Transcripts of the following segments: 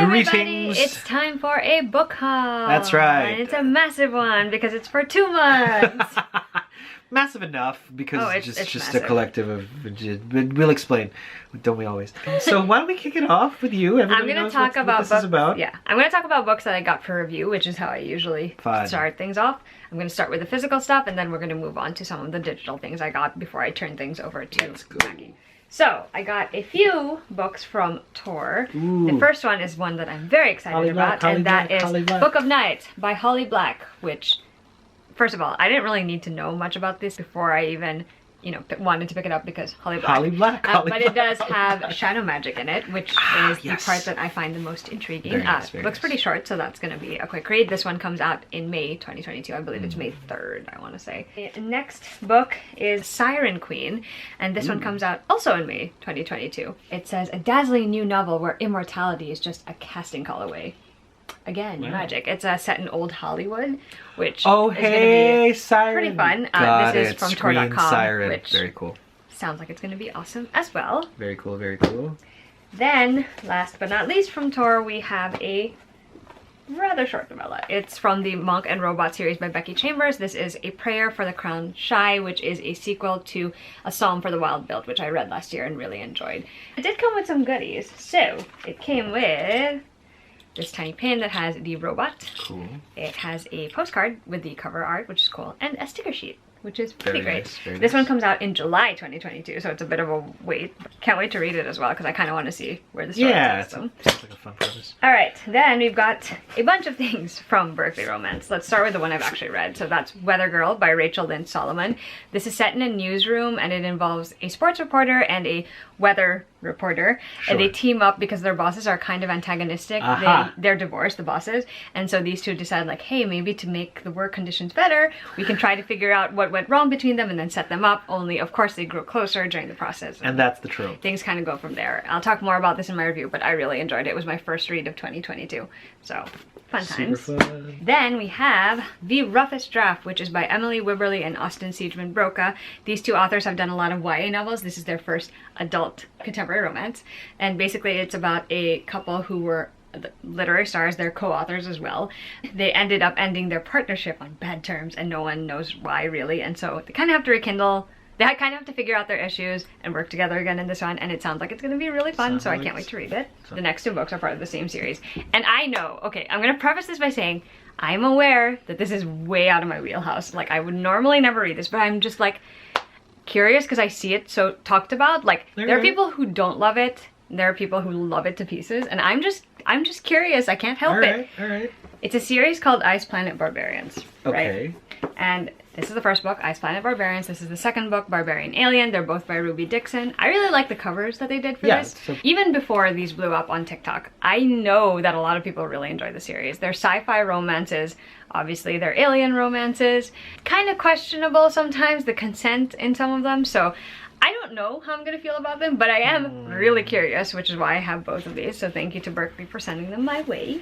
everybody, Greetings. it's time for a book haul. That's right. And it's a massive one because it's for 2 months. Massive enough because it's just massive. a collective of. We'll explain, don't we always? So why don't we kick it off with you? Everybody I'm going to knows talk what about this is about. Yeah, I'm going to talk about books that I got for review, which is how I usually start things off. I'm going to start with the physical stuff, and then we're going to move on to some of the digital things I got before I turn things over to Becky. So, I got a few books from Tor. Ooh. The first one is one that I'm very excited about, and that is Book of Night by Holly Black, which, first of all, I didn't really need to know much about this before I even, wanted to pick it up because Holly Black. But it does have shadow magic in it, which is the part that I find the most intriguing. Very nice. Book's pretty short, so that's going to be a quick read. This one comes out in May 2022. I believe it's May 3rd, I want to say. The next book is Siren Queen, and this one comes out also in May 2022. It says, a dazzling new novel where immortality is just a casting call away. Again, magic. It's set in old Hollywood, which is going to be Siren. pretty fun. This is from Tor.com, which very cool. Sounds like it's going to be awesome as well. Very cool, very cool. Then, last but not least from Tor, we have a rather short novella. It's from the Monk and Robot series by Becky Chambers. This is A Prayer for the Crowned Shy, which is a sequel to A Psalm for the Wild Built, which I read last year and really enjoyed. It did come with some goodies. So, it came with this tiny pin that has the robot. Cool. It has a postcard with the cover art, which is cool, and a sticker sheet, which is pretty great. This one comes out in July 2022, so it's a bit of a wait. Can't wait to read it as well, because I kind of want to see where the story takes them. Sounds like a fun premise. Alright, then we've got a bunch of things from Berkeley Romance. Let's start with the one I've actually read. So that's Weather Girl by Rachel Lynn Solomon. This is set in a newsroom, and it involves a sports reporter and a weather reporter. Sure. And they team up because their bosses are kind of antagonistic. They're divorced, the bosses. And so these two decide, like, hey, maybe to make the work conditions better, we can try to figure out what went wrong between them and then set them up. Only, of course, they grow closer during the process. And that's the trope. Things kind of go from there. I'll talk more about this in my review, but I really enjoyed it. It was my first read of 2022. So, fun times. Super fun. Then we have The Roughest Draft, which is by Emily Wibberley and Austin Siegeman Broca. These two authors have done a lot of YA novels. This is their first adult contemporary romance. And basically it's about a couple who were literary stars, they're co-authors as well. They ended up ending their partnership on bad terms and no one knows why really. And so they kind of have to rekindle. They kind of have to figure out their issues and work together again in this one, and it sounds like it's going to be really fun, so I can't wait to read it. The next 2 books are part of the same series. And I know, okay, I'm going to preface this by saying, I'm aware that this is way out of my wheelhouse. Like, I would normally never read this, but I'm just, like, curious because I see it so talked about. Like, there are people who don't love it, and there are people who love it to pieces, and I'm just curious. I can't help it. Alright. It's a series called Ice Planet Barbarians, Okay. right? And this is the first book, Ice Planet Barbarians. This is the second book, Barbarian Alien. They're both by Ruby Dixon. I really like the covers that they did for this. Even before these blew up on TikTok, I know that a lot of people really enjoy the series. They're sci-fi romances. Obviously, they're alien romances. Kind of questionable sometimes, the consent in some of them. So I don't know how I'm going to feel about them, but I am really curious, which is why I have both of these. So thank you to Berkeley for sending them my way.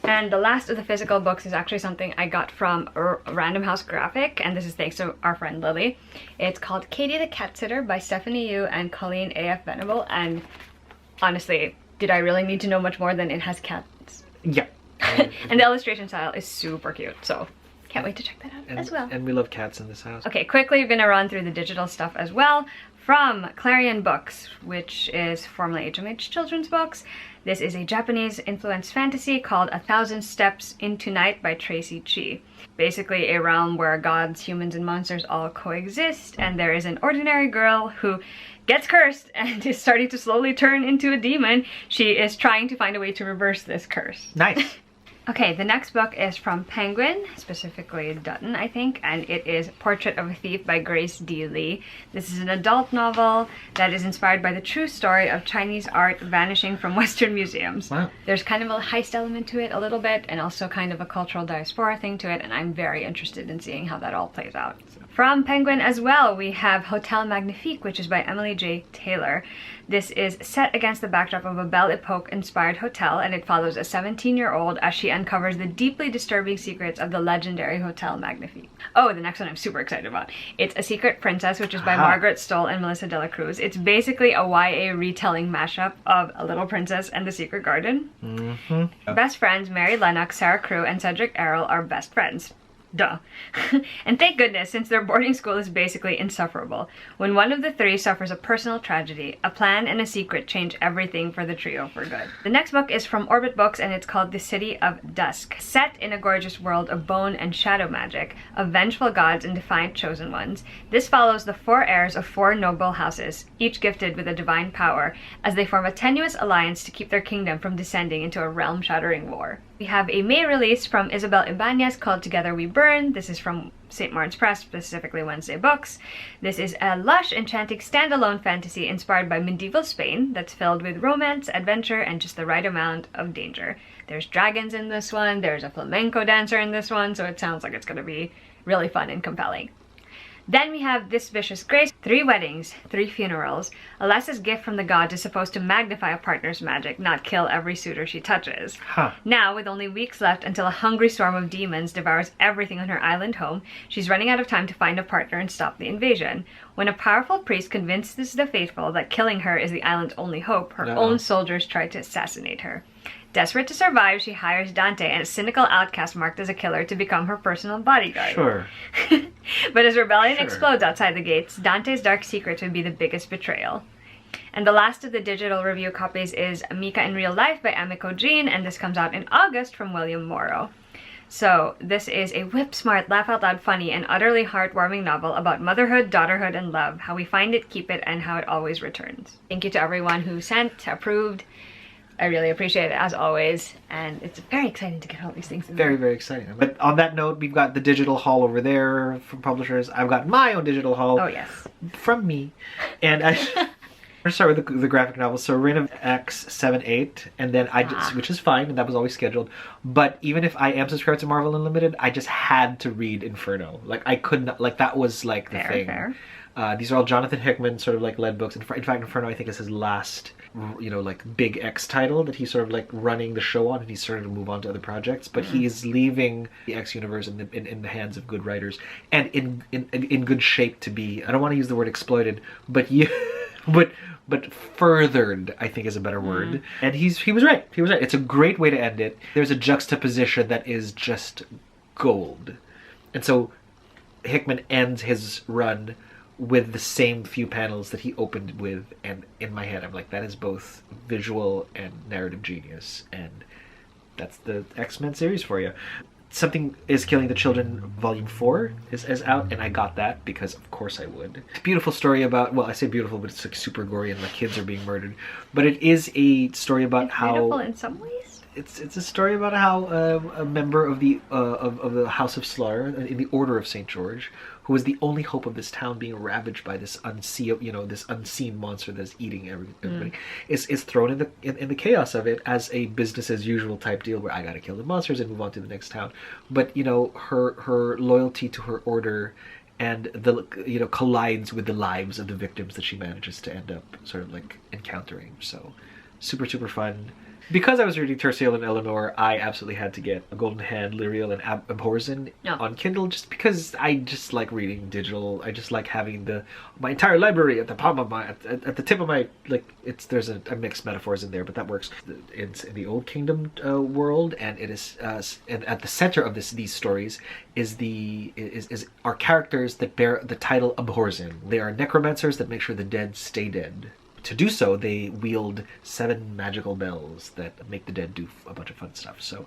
And the last of the physical books is actually something I got from Random House Graphic, and this is thanks to our friend Lily. It's called Katie the Cat Sitter by Stephanie Yu and Colleen A.F. Venable, and honestly, did I really need to know much more than it has cats? Yeah. And the illustration style is super cute, so can't wait to check that out as well. And we love cats in this house. Okay, quickly we're gonna run through the digital stuff as well. From Clarion Books, which is formerly HMH Children's Books. This is a Japanese-influenced fantasy called 1,000 Steps into Night by Tracy Chi. Basically a realm where gods, humans, and monsters all coexist, and there is an ordinary girl who gets cursed and is starting to slowly turn into a demon. She is trying to find a way to reverse this curse. Nice. Okay, the next book is from Penguin, specifically Dutton, I think, and it is Portrait of a Thief by Grace Dealey. This is an adult novel that is inspired by the true story of Chinese art vanishing from Western museums. Wow. There's kind of a heist element to it a little bit, and also kind of a cultural diaspora thing to it, and I'm very interested in seeing how that all plays out. From Penguin as well, we have Hotel Magnifique, which is by Emily J. Taylor. This is set against the backdrop of a Belle Epoque-inspired hotel, and it follows a 17-year-old as she uncovers the deeply disturbing secrets of the legendary Hotel Magnifique. Oh, the next one I'm super excited about. It's A Secret Princess, which is by Margaret Stoll and Melissa De La Cruz. It's basically a YA retelling mashup of A Little Princess and The Secret Garden. Best friends Mary Lennox, Sarah Crew, and Cedric Errol are best friends. Duh. And thank goodness, since their boarding school is basically insufferable. When one of the three suffers a personal tragedy, a plan and a secret change everything for the trio for good. The next book is from Orbit Books, and it's called The City of Dusk. Set in a gorgeous world of bone and shadow magic, of vengeful gods and defiant chosen ones, this follows the 4 heirs of 4 noble houses, each gifted with a divine power, as they form a tenuous alliance to keep their kingdom from descending into a realm-shattering war. We have a May release from Isabel Ibanez called Together We Burn. This is from St. Martin's Press, specifically Wednesday Books. This is a lush, enchanting standalone fantasy inspired by medieval Spain that's filled with romance, adventure, and just the right amount of danger. There's dragons in this one, there's a flamenco dancer in this one, so it sounds like it's going to be really fun and compelling. Then we have This Vicious Grace, 3 weddings, 3 funerals. Alessa's gift from the gods is supposed to magnify a partner's magic, not kill every suitor she touches. Now, with only weeks left until a hungry storm of demons devours everything on her island home, she's running out of time to find a partner and stop the invasion. When a powerful priest convinces the faithful that killing her is the island's only hope, her own soldiers try to assassinate her. Desperate to survive, she hires Dante, a cynical outcast marked as a killer, to become her personal bodyguard. Sure. But as rebellion explodes outside the gates, Dante's dark secrets would be the biggest betrayal. And the last of the digital review copies is Mika in Real Life by Amiko Jean, and this comes out in August from William Morrow. So this is a whip-smart, laugh-out-loud funny, and utterly heartwarming novel about motherhood, daughterhood, and love, how we find it, keep it, and how it always returns. Thank you to everyone who sent, approved. I really appreciate it, as always, and it's very exciting to get all these things in there. Very, very exciting. But on that note, we've got the digital haul over there from publishers. I've got my own digital haul. Oh, yes. From me. And I'm going to start with the graphic novel. So Reign of X 7-8, and then I just, which is fine, and that was always scheduled. But even if I am subscribed to Marvel Unlimited, I just had to read Inferno. Like, I couldn't, like, that was like the thing. Fair. These are all Jonathan Hickman sort of like led books. In fact, Inferno I think is his last, you know, like big X title that he's sort of like running the show on, and he's starting to move on to other projects. But he is leaving the X universe in the hands of good writers and in good shape to be. I don't want to use the word exploited, but but furthered, I think, is a better word. And he was right. He was right. It's a great way to end it. There's a juxtaposition that is just gold, and so Hickman ends his run with the same few panels that he opened with, and in my head I'm like, that is both visual and narrative genius, and that's the X-Men series for you. Something is Killing the Children Volume 4 is out, and I got that because of course I would. It's a beautiful story about, well, I say beautiful, but it's like super gory and like kids are being murdered. But it is a story about how beautiful in some ways. It's a story about how a member of the House of Slaughter in the Order of St. George, who is the only hope of this town being ravaged by this unseen monster that's eating everybody, is thrown in the chaos of it as a business as usual type deal where I gotta kill the monsters and move on to the next town. But you know, her loyalty to her order and collides with the lives of the victims that she manages to end up sort of like encountering. So super fun. Because I was reading Tertial and Eleanor, I absolutely had to get A Golden Hand, Lyriel, and Abhorsen on Kindle, just because I just like reading digital. I just like having my entire library at the palm of my, at the tip of my, like, there's a mixed metaphors in there, but that works. It's in the Old Kingdom world, and it is, and at the center of these stories are characters that bear the title Abhorsen. They are necromancers that make sure the dead stay dead. To do so, they wield 7 magical bells that make the dead do a bunch of fun stuff. So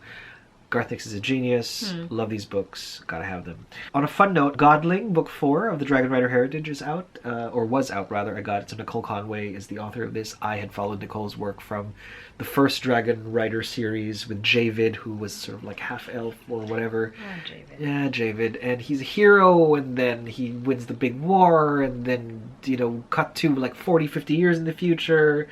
Garth Nix is a genius. Love these books. Gotta have them. On a fun note, Godling, book 4 of the Dragon Rider Heritage is out, or was out rather. I got it. So Nicole Conway is the author of this. I had followed Nicole's work from the first Dragon Rider series with Javid, who was sort of like half elf or whatever. Oh, Javid. Yeah, Javid. And he's a hero, and then he wins the big war, and then, you know, cut to like 40, 50 years in the future.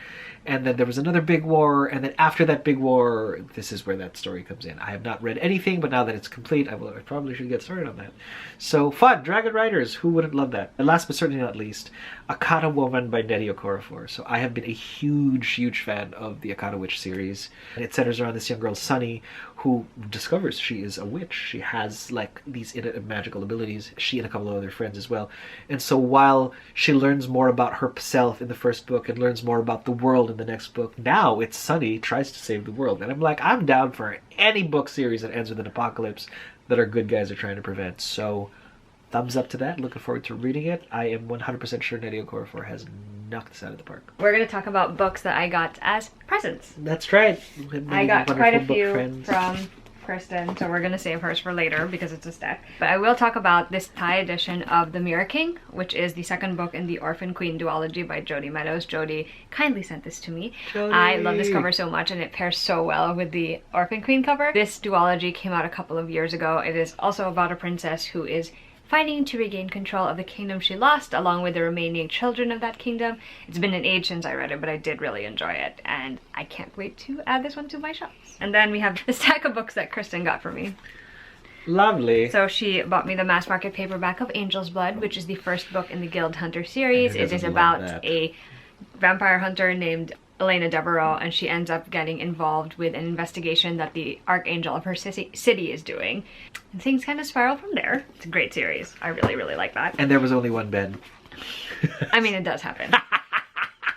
And then there was another big war, and then after that big war, this is where that story comes in. I have not read anything, but now that it's complete, I probably should get started on that. So, fun! Dragon Riders! Who wouldn't love that? And last but certainly not least, Akata Woman by Nnedi Okorafor. So I have been a huge, huge fan of the Akata Witch series. And it centers around this young girl, Sunny, who discovers she is a witch. She has, like, these magical abilities. She and a couple of other friends as well. And so while she learns more about herself in the first book and learns more about the world in the next book, now it's Sunny tries to save the world. And I'm like, I'm down for any book series that ends with an apocalypse that our good guys are trying to prevent. So, thumbs up to that. Looking forward to reading it. I am 100% sure Nnedi Okorafor has knocked this out of the park. We're going to talk about books that I got as presents. That's right. I got quite a few from Kristen, so we're going to save hers for later because it's a stack. But I will talk about this Thai edition of The Mirror King, which is the second book in the Orphan Queen duology by Jodi Meadows. Jodi kindly sent this to me. Jodi. I love this cover so much, and it pairs so well with the Orphan Queen cover. This duology came out a couple of years ago. It is also about a princess who is fighting to regain control of the kingdom she lost, along with the remaining children of that kingdom. It's been an age since I read it, but I did really enjoy it, and I can't wait to add this one to my shelves. And then we have the stack of books that Kristen got for me. Lovely. So she bought me the mass market paperback of Angel's Blood, which is the first book in the Guild Hunter series. It is about a vampire hunter named Elena Devereaux, and she ends up getting involved with an investigation that the Archangel of her city is doing. And things kind of spiral from there. It's a great series. I really, really like that. And there was only one Ben. I mean, it does happen.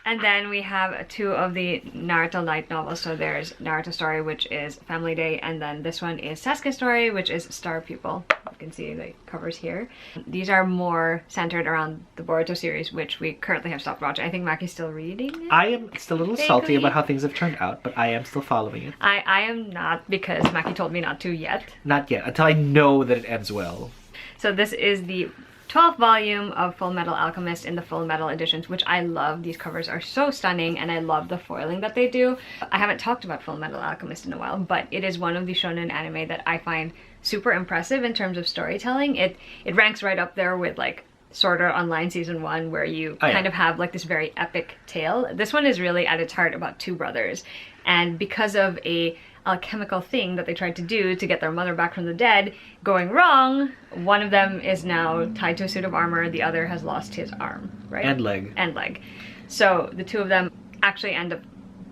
And then we have two of the Naruto light novels. So there's Naruto Story, which is Family Day, and then this one is Sasuke Story, which is Star Pupil. You can see the covers here. These are more centered around the Boruto series, which we currently have stopped watching. I think Maki's still reading it. I am still a little salty about how things have turned out, but I am still following it. I am not, because Maki told me not to yet. Not yet, until I know that it ends well. So this is the 12th volume of Full Metal Alchemist in the Full Metal editions, which I love. These covers are so stunning, and I love the foiling that they do. I haven't talked about Full Metal Alchemist in a while, but it is one of the shonen anime that I find super impressive in terms of storytelling. It ranks right up there with like Sword Art Online Season 1, where you kind of have like this very epic tale. This one is really at its heart about two brothers, and because of a alchemical thing that they tried to do to get their mother back from the dead going wrong, one of them is now tied to a suit of armor, the other has lost his arm, right? And leg. And leg. So the two of them actually end up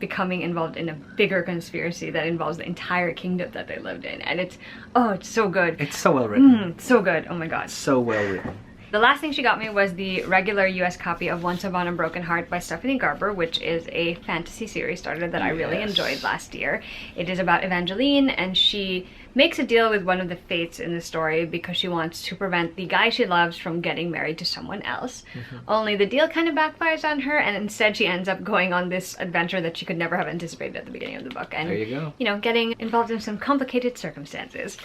becoming involved in a bigger conspiracy that involves the entire kingdom that they lived in. And it's so good. It's so well written. So good. Oh my god. So well written. The last thing she got me was the regular US copy of Once Upon a Broken Heart by Stephanie Garber, which is a fantasy series starter that I really enjoyed last year. It is about Evangeline, and she makes a deal with one of the fates in the story because she wants to prevent the guy she loves from getting married to someone else. Only the deal kind of backfires on her, and instead she ends up going on this adventure that she could never have anticipated at the beginning of the book. And, there you go. You know, getting involved in some complicated circumstances,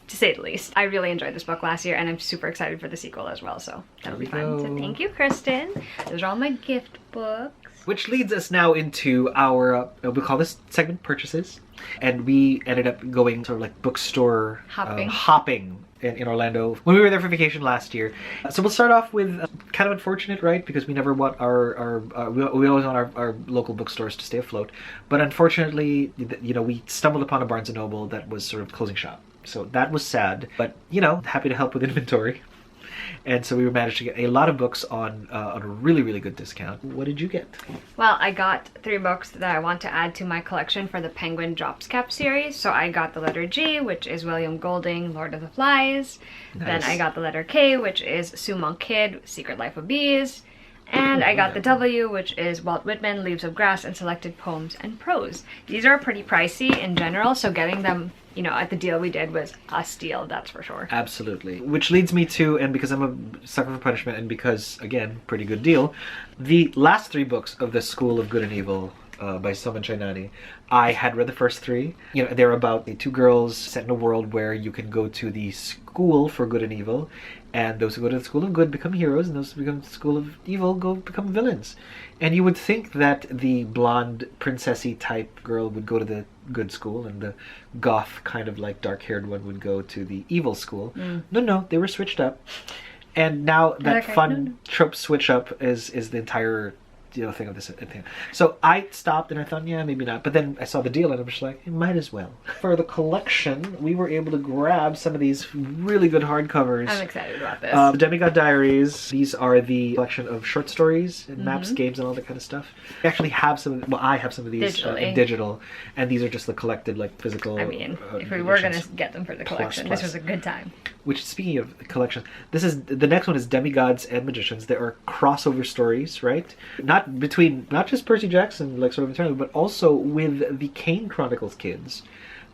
to say the least. I really enjoyed this book last year, and I'm super excited for the sequel as well, so that'll be fun. So thank you, Kristen. Those are all my gift books. Which leads us now into our, we call this segment Purchases. And we ended up going sort of like bookstore hopping in Orlando when we were there for vacation last year. So we'll start off with kind of unfortunate, right? Because we never want we always want our local bookstores to stay afloat. But unfortunately, you know, we stumbled upon a Barnes & Noble that was sort of closing shop. So that was sad, but you know, happy to help with inventory. And so we managed to get a lot of books on a really, really good discount. What did you get? Well, I got 3 books that I want to add to my collection for the Penguin Drops Cap series. So I got the letter G, which is William Golding, Lord of the Flies. Nice. Then I got the letter K, which is Sue Monk Kidd, Secret Life of Bees. And I got the W, which is Walt Whitman, Leaves of Grass, and Selected Poems and Prose. These are pretty pricey in general, so getting them, you know, at the deal we did was a steal, that's for sure. Absolutely. Which leads me to, and because I'm a sucker for punishment, and because, again, pretty good deal, the last 3 books of the School of Good and Evil by Soman Chainani. I had read the first 3. You know, they're about the 2 girls set in a world where you can go to the school for good and evil, and those who go to the school of good become heroes, and those who become the school of evil become villains. And you would think that the blonde princessy type girl would go to the good school, and the goth kind of like dark-haired one would go to the evil school. No, they were switched up. And now that fun trope switch up is the entire thing of this thing. So I stopped and I thought, yeah, maybe not. But then I saw the deal and I was just like, it might as well. For the collection, we were able to grab some of these really good hardcovers. I'm excited about this. The Demigod Diaries. These are the collection of short stories and maps, games, and all that kind of stuff. We actually have some. Well, I have some of these in digital, and these are just the collected, like physical. I mean, if we were gonna get them for the collection, this was a good time. Which, speaking of collection, the next one is Demigods and Magicians. There are crossover stories, right? Not just Percy Jackson, like sort of Inferno, but also with the Kane Chronicles kids,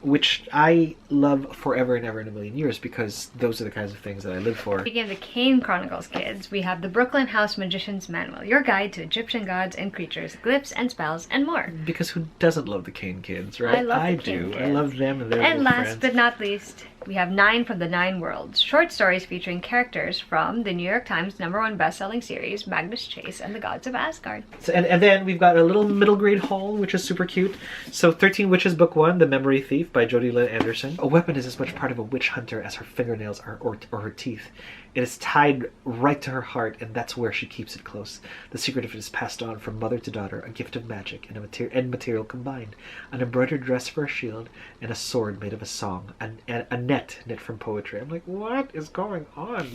which I love forever and ever in a million years, because those are the kinds of things that I live for. Speaking of the Kane Chronicles kids, we have the Brooklyn House Magician's Manual, your guide to Egyptian gods and creatures, glyphs and spells, and more. Because who doesn't love the Kane kids, right? I do. I love them and their And last friends. but not least, we have 9 from the 9 Worlds, short stories featuring characters from the New York Times #1 best-selling series, Magnus Chase and the Gods of Asgard. So, and then we've got a little middle grade haul, which is super cute. So 13 Witches Book 1, The Memory Thief by Jodi Lynn Anderson. A weapon is as much part of a witch hunter as her fingernails are, or her teeth. It is tied right to her heart, and that's where she keeps it close. The secret of it is passed on from mother to daughter, a gift of magic and material combined. An embroidered dress for a shield, and a sword made of a song, and a net knit from poetry. I'm like, what is going on?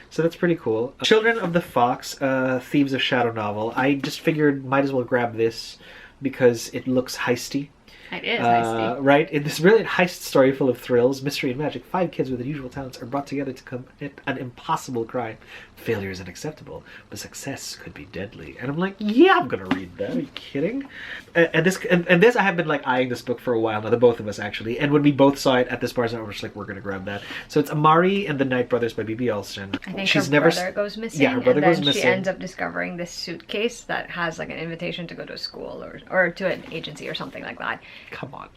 So that's pretty cool. Children of the Fox, Thieves of Shadow novel. I just figured might as well grab this because it looks heisty. It is heisty. Right? In this brilliant heist story full of thrills, mystery, and magic, 5 kids with unusual talents are brought together to commit an impossible crime. Failure is unacceptable, but success could be deadly. And I'm like, yeah, I'm gonna read that. Are you kidding? And this, I have been like eyeing this book for a while now, the both of us actually. And when we both saw it at this bar, we were just like, we're gonna grab that. So it's Amari and the Night Brothers by B.B. Alston. I think her brother goes missing. Yeah, her brother goes missing. missing. She ends up discovering this suitcase that has like an invitation to go to a school or to an agency or something like that. Come on.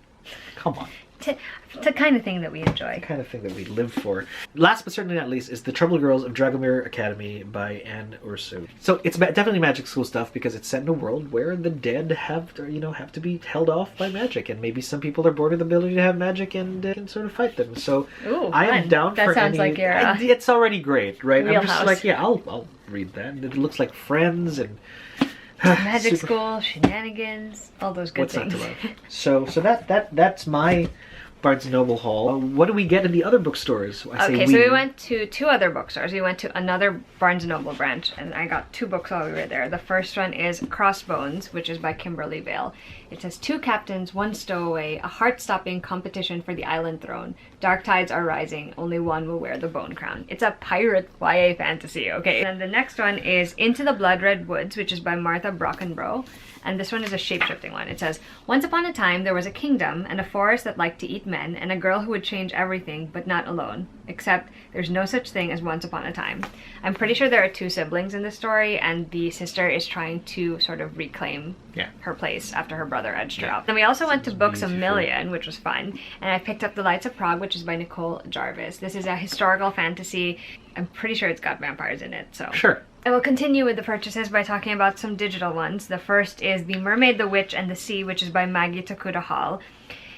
It's the kind of thing that we enjoy. The kind of thing that we live for. Last but certainly not least is The Troubled Girls of Dragomir Academy by Anne Ursu. So it's definitely magic school stuff because it's set in a world where the dead have to be held off by magic, and maybe some people are bored of the ability to have magic and can sort of fight them. So I am down for any... That sounds like your... it's already great, right? Wheelhouse. I'm just like, yeah, I'll read that. It looks like Friends and... magic school, shenanigans, all those good things. What's not to love? So that's my Barnes & Noble haul. What do we get in the other bookstores? So we went to 2 other bookstores. We went to another Barnes & Noble branch, and I got 2 books while we were there. The first one is Crossbones, which is by Kimberly Vale. It says 2 captains, 1 stowaway, a heart-stopping competition for the island throne. Dark tides are rising, only one will wear the bone crown. It's a pirate YA fantasy, okay? And then the next one is Into the Blood Red Woods, which is by Martha Brockenbrough. And this one is a shape-shifting one. It says, once upon a time there was a kingdom and a forest that liked to eat men and a girl who would change everything, but not alone. Except there's no such thing as once upon a time. I'm pretty sure there are 2 siblings in this story, and the sister is trying to sort of reclaim her place after her brother edged her out. Then we also went to Books A Million, which was fun, and I picked up The Lights of Prague, which is by Nicole Jarvis. This is a historical fantasy. I'm pretty sure it's got vampires in it, so... Sure. I will continue with the purchases by talking about some digital ones. The first is The Mermaid, the Witch, and the Sea, which is by Maggie Tokuda Hall.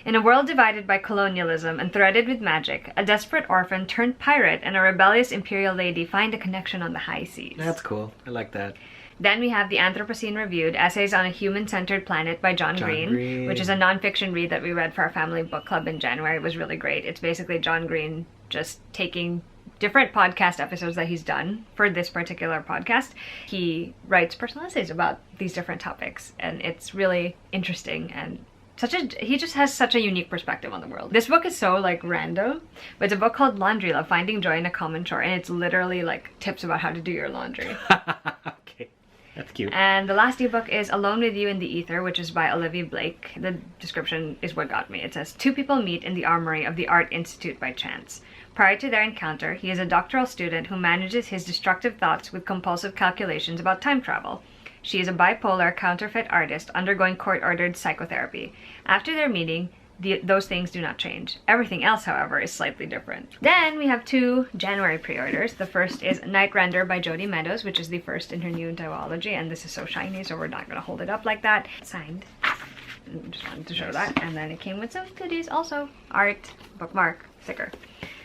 In a world divided by colonialism and threaded with magic, a desperate orphan turned pirate and a rebellious imperial lady find a connection on the high seas. That's cool. I like that. Then we have the Anthropocene Reviewed, Essays on a Human-Centered Planet by John Green, which is a nonfiction read that we read for our family book club in January. It was really great. It's basically John Green just taking different podcast episodes that he's done for this particular podcast. He writes personal essays about these different topics, and it's really interesting, and he just has such a unique perspective on the world. This book is so like random, but it's a book called Laundry Love, Finding Joy in a Common Chore, and it's literally like tips about how to do your laundry. Okay. That's cute. And the last ebook is Alone with You in the Ether, which is by Olivia Blake. The description is what got me. It says, 2 people meet in the armory of the Art Institute by chance. Prior to their encounter, he is a doctoral student who manages his destructive thoughts with compulsive calculations about time travel. She is a bipolar counterfeit artist undergoing court-ordered psychotherapy. After their meeting, those things do not change. Everything else, however, is slightly different. Then we have 2 January pre-orders. The first is Night Render by Jodi Meadows, which is the first in her new duology, and this is so shiny, so we're not going to hold it up like that. Signed. Just wanted to show that. And then it came with some goodies also. Art, bookmark, sticker.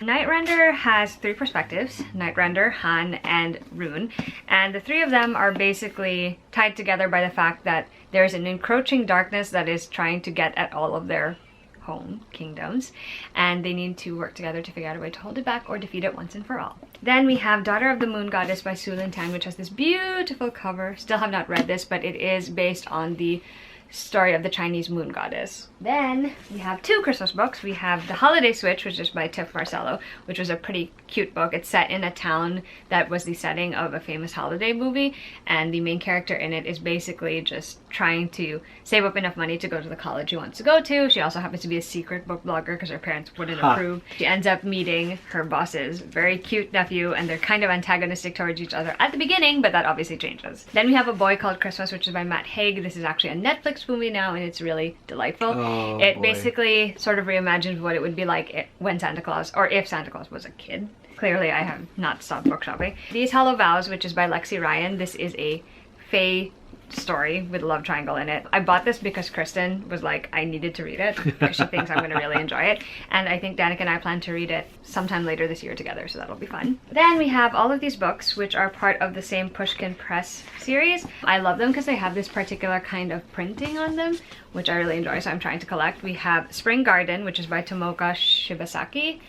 Night Render has 3 perspectives, Night Render, Han, and Rune, and the 3 of them are basically tied together by the fact that there's an encroaching darkness that is trying to get at all of their home kingdoms, and they need to work together to figure out a way to hold it back or defeat it once and for all. Then we have Daughter of the Moon Goddess by Sulin Tang, which has this beautiful cover. Still have not read this, but it is based on the story of the Chinese moon goddess. Then we have 2 Christmas books. We have The Holiday Switch, which is by Tiff Marcello, which was a pretty cute book. It's set in a town that was the setting of a famous holiday movie, and the main character in it is basically just trying to save up enough money to go to the college she wants to go to. She also happens to be a secret book blogger because her parents wouldn't approve. She ends up meeting her boss's very cute nephew, and they're kind of antagonistic towards each other at the beginning, but that obviously changes. Then we have A Boy Called Christmas, which is by Matt Haig. This is actually a Netflix movie now, and it's really delightful. Oh, it boy. Basically sort of reimagines what it would be like when Santa Claus, or if Santa Claus was a kid. Clearly I have not stopped book shopping. These Hollow Vows, which is by Lexi Ryan. This is a fae story with a love triangle in it. I bought this because Kristen was like, I needed to read it because she thinks I'm going to really enjoy it, and I think Danica and I plan to read it sometime later this year together, so that'll be fun. Then we have all of these books, which are part of the same Pushkin Press series. I love them because they have this particular kind of printing on them, which I really enjoy, so I'm trying to collect. We have Spring Garden, which is by Tomoka Shibasaki.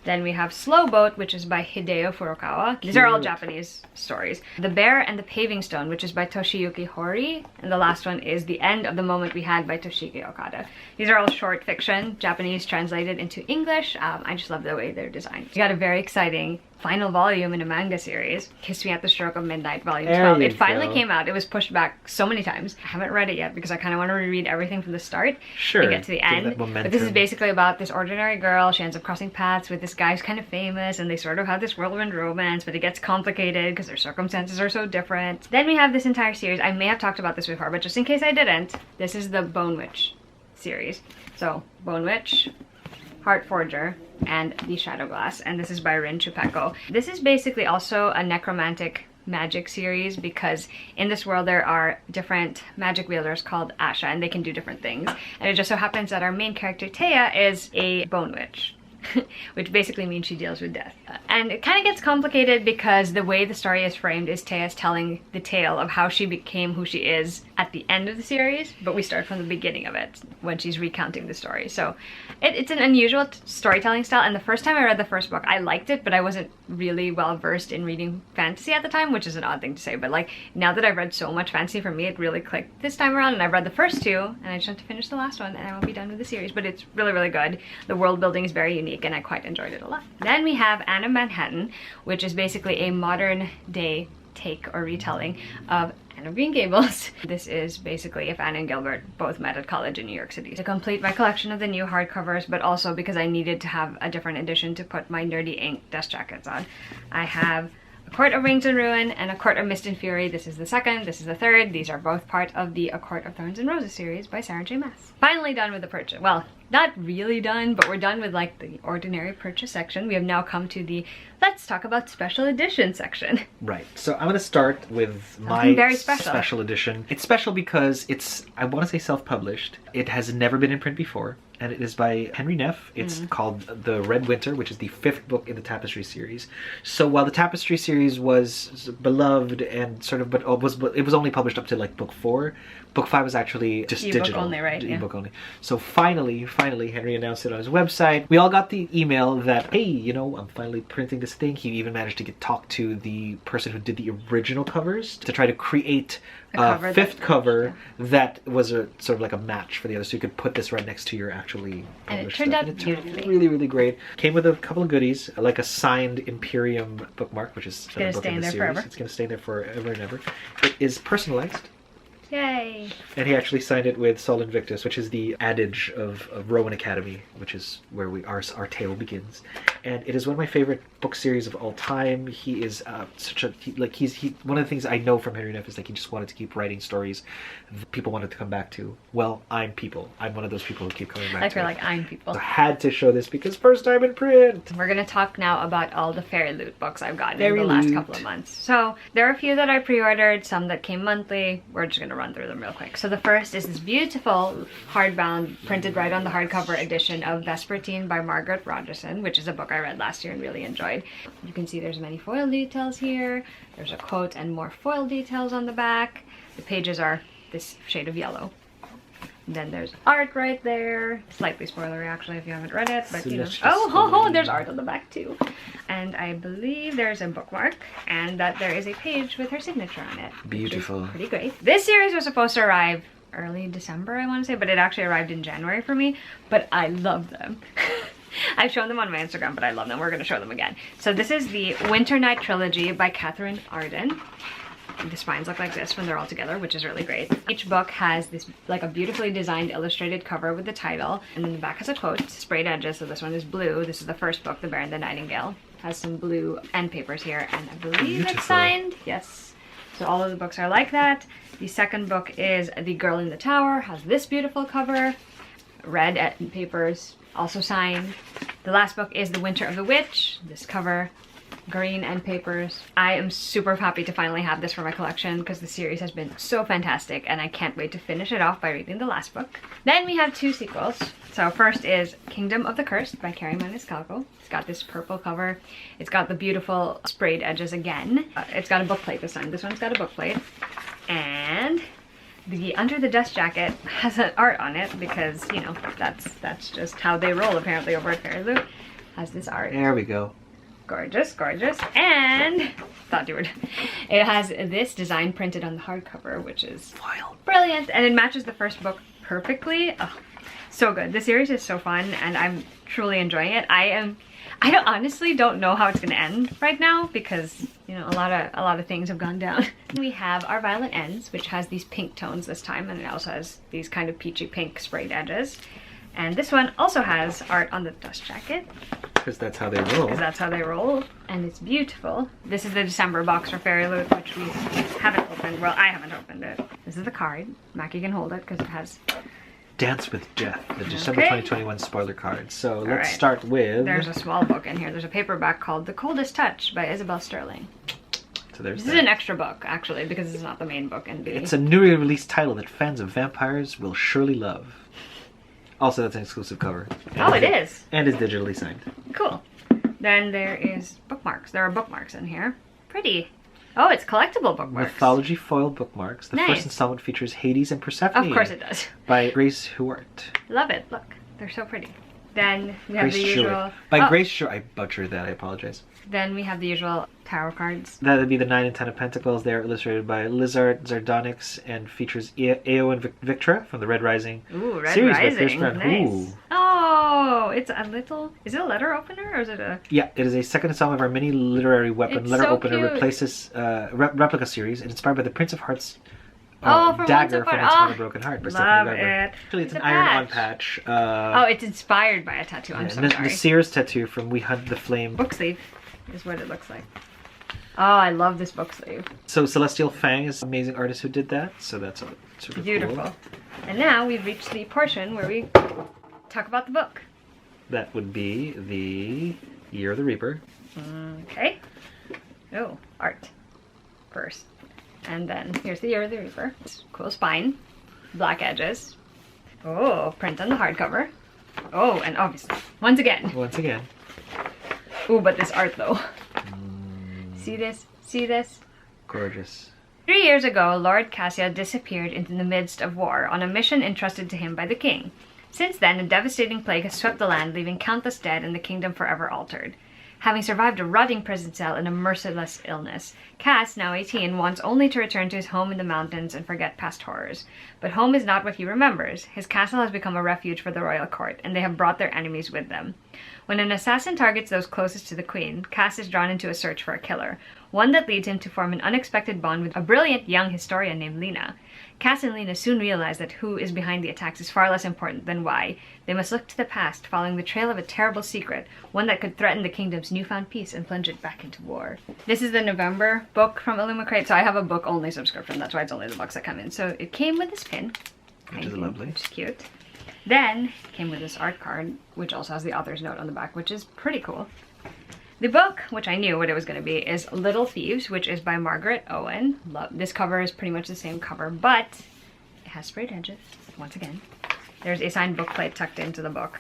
Then we have Slow Boat, which is by Hideo Furukawa. These are all Japanese stories. The Bear and the Paving Stone, which is by Toshiyuki Hori. And the last one is The End of the Moment We Had by Toshiki Okada. These are all short fiction, Japanese translated into English. I just love the way they're designed. We got a very exciting final volume in a manga series, Kiss Me at the Stroke of Midnight, Volume 12. It finally came out. It was pushed back so many times. I haven't read it yet because I kind of want to reread everything from the start to get to the end. But this is basically about this ordinary girl. She ends up crossing paths with this guy who's kind of famous, and they sort of have this whirlwind romance, but it gets complicated because their circumstances are so different. Then we have this entire series. I may have talked about this before, but just in case I didn't, this is the Bonewitch series. So, Bonewitch, Heart Forger, and The Shadow Glass, and this is by Rin Chupeko. This is basically also a necromantic magic series because in this world there are different magic wielders called Asha, and they can do different things. And it just so happens that our main character, Taya, is a bone witch. Which basically means she deals with death. And it kind of gets complicated because the way the story is framed is Taya's telling the tale of how she became who she is at the end of the series, but we start from the beginning of it when she's recounting the story. So it's an unusual storytelling style, and the first time I read the first book I liked it, but I wasn't really well versed in reading fantasy at the time, which is an odd thing to say, but like now that I've read so much fantasy, for me it really clicked this time around, and I've read the first 2 and I just have to finish the last one and I will be done with the series. But it's really, really good. The world building is very unique and I quite enjoyed it a lot. Then we have Anne of Manhattan, which is basically a modern day take or retelling of Anne of Green Gables. This is basically if Anne and Gilbert both met at college in New York City. To complete my collection of the new hardcovers, but also because I needed to have a different edition to put my nerdy ink dust jackets on, I have A Court of Rings and Ruin and A Court of Mist and Fury. This is the second, this is the third. These are both part of the A Court of Thorns and Roses series by Sarah J. Maas. Finally done with the purchase. Well, not really done, but we're done with like the ordinary purchase section. We have now come to the let's talk about special edition section. Right. So I'm going to start with Something my very special. special edition. It's special because it's, I want to say self-published. It has never been in print before, and it is by Henry Neff. It's called The Red Winter, which is the 5th book in the Tapestry series. So while the Tapestry series was beloved and sort of, but it was only published up to like book 4. Book 5 was actually just E-book digital. only, right? Yeah. E-book only. So finally, Henry announced it on his website. We all got the email that, hey, you know, I'm finally printing this thing. He even managed to talk to the person who did the original covers to try to create a 5th cover that was a sort of like a match for the other, so you could put this right next to your actually published and it turned stuff. out And it turned beautifully. really, really great. Came with a couple of goodies, like a signed Imperium bookmark, which is gonna book stay in in the there series. forever. It's going to stay in there forever and ever. It is personalized. Yay! And he actually signed it with Sol Invictus, which is the adage of Rowan Academy, which is where our tale begins. And it is one of my favorite book series of all time. He is one of the things I know from Henry Neff is like he just wanted to keep writing stories that people wanted to come back to. Well, I'm people. I'm one of those people who keep coming back to You're like, I'm people. So I had to show this because first time in print. We're gonna talk now about all the Fairy Loot books I've gotten in the last couple of months. So there are a few that I pre-ordered, some that came monthly. We're just gonna run through them real quick. So the first is this beautiful hardbound, printed right on the hardcover edition of Vespertine by Margaret Rogerson, which is a book I read last year and really enjoyed. You can see there's many foil details here. There's a quote and more foil details on the back. The pages are this shade of yellow. And then there's art right there. Slightly spoilery actually if you haven't read it, but you know. Oh, there's art on the back too. And I believe there's a bookmark and that there is a page with her signature on it. Beautiful. Pretty great. This series was supposed to arrive early December, I want to say, but it actually arrived in January for me. But I love them. I've shown them on my Instagram, but I love them. We're going to show them again. So this is the Winter Night Trilogy by Katherine Arden. The spines look like this when they're all together, which is really great. Each book has this like a beautifully designed illustrated cover with the title, and then the back has a quote, sprayed edges. So this one is blue. This is the first book, The Bear and the Nightingale. Has some blue end papers here, and I believe it's signed. Yes. So all of the books are like that. The second book is The Girl in the Tower. Has this beautiful cover, red end papers, also signed. The last book is The Winter of the Witch. This cover, green end papers. I am super happy to finally have this for my collection because the series has been so fantastic and I can't wait to finish it off by reading the last book. Then we have two sequels. So first is Kingdom of the Cursed by Carrie Maniscalco. It's got this purple cover. It's got the beautiful sprayed edges again. It's got a book plate this time. This one's got a book plate. And the Under the Dust jacket has an art on it because, you know, that's just how they roll apparently over at Fairy Loot. Has this art. There we go. Gorgeous, gorgeous. And thought you would. It has this design printed on the hardcover, which is Wild. Brilliant. And it matches the first book perfectly. Oh, so good. The series is so fun and I'm truly enjoying it. Honestly don't know how it's gonna end right now because, you know, a lot of things have gone down. We have Our Violet Ends, which has these pink tones this time, and it also has these kind of peachy pink sprayed edges. And this one also has art on the dust jacket. Because that's how they roll. Because that's how they roll. And it's beautiful. This is the December box for Fairy Loot, which we haven't opened. Well, I haven't opened it. This is the card. Mackie can hold it because it has... Dance with Death, the December 2021 spoiler card. So let's right. start with... There's a small book in here. There's a paperback called The Coldest Touch by Isabel Sterling. So there's this is an extra book, actually, because this is not the main book. It's a newly released title that fans of vampires will surely love. Also, that's an exclusive cover. And it is. And is digitally signed. Cool. Then there is bookmarks. There are bookmarks in here. Pretty. Oh, it's collectible bookmarks. Mythology foil bookmarks. The nice. first installment features Hades and Persephone. Of course it does. By Grace Huart. Love it. Look, they're so pretty. Then we have the usual... By Grace Short. I butchered that. I apologize. Then we have the usual tarot cards. That would be the 9 and 10 of Pentacles. They're illustrated by Lizard Zardonyx and features Eo and Victra from the Red Rising series. Rising. Nice. Ooh. Oh, it's a little... Is it a letter opener or is it a... Yeah, it is a second installment of our mini literary weapon. It's letter so opener cute. Replaces replica series and inspired by the Prince of Hearts from dagger Once from Upon- It's a Broken Heart. By love Stephanie Weber. it. Actually, it's an a iron-on patch. Oh, it's inspired by a tattoo. I'm so sorry. The Sears tattoo from We Hunt the Flame. Book sleeve is what it looks like. Oh, I love this book sleeve. So Celestial Fang is an amazing artist who did that. So that's super Beautiful. cool. And now we've reached the portion where we talk about the book. That would be the Year of the Reaper. Okay. Oh, art first. And then here's the Year of the Reaper. Cool spine. Black edges. Oh, print on the hardcover. Oh, and obviously, once again. Ooh, but this art though. See this? See this? Gorgeous. 3 years ago, Lord Cassia disappeared into the midst of war on a mission entrusted to him by the king. Since then, a devastating plague has swept the land, leaving countless dead and the kingdom forever altered. Having survived a rotting prison cell and a merciless illness, Cass, now 18, wants only to return to his home in the mountains and forget past horrors. But home is not what he remembers. His castle has become a refuge for the royal court, and they have brought their enemies with them. When an assassin targets those closest to the queen, Cass is drawn into a search for a killer. one that leads him to form an unexpected bond with a brilliant young historian named Lena. Cass and Lena soon realize that who is behind the attacks is far less important than why. They must look to the past, following the trail of a terrible secret, one that could threaten the kingdom's newfound peace and plunge it back into war. This is the November book from Illumicrate, so I have a book-only subscription. That's why it's only the books that come in. So it came with this pin. Which is lovely. Which is cute. Then it came with this art card, which also has the author's note on the back, which is pretty cool. The book, which I knew what it was going to be, is Little Thieves, which is by Margaret Owen. This cover is pretty much the same cover, but it has sprayed edges, once again. There's a signed bookplate tucked into the book.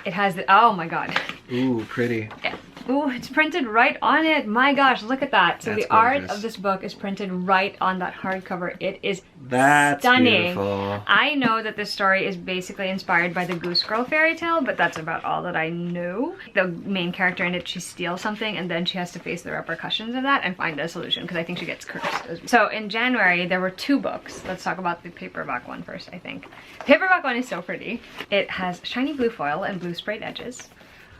It has the, oh my god. Ooh, pretty. Yeah. Ooh, it's printed right on it. My gosh, look at that. So That's the art gorgeous. of this book is printed right on that hardcover. It is That's stunning. beautiful. I know that this story is basically inspired by the Goose Girl fairy tale, but that's about all that I know. The main character in it, she steals something and then she has to face the repercussions of that and find a solution because I think she gets cursed. So in January, there were 2 books. Let's talk about the paperback one first, I think. The paperback one is so pretty. It has shiny blue foil and blue sprayed edges.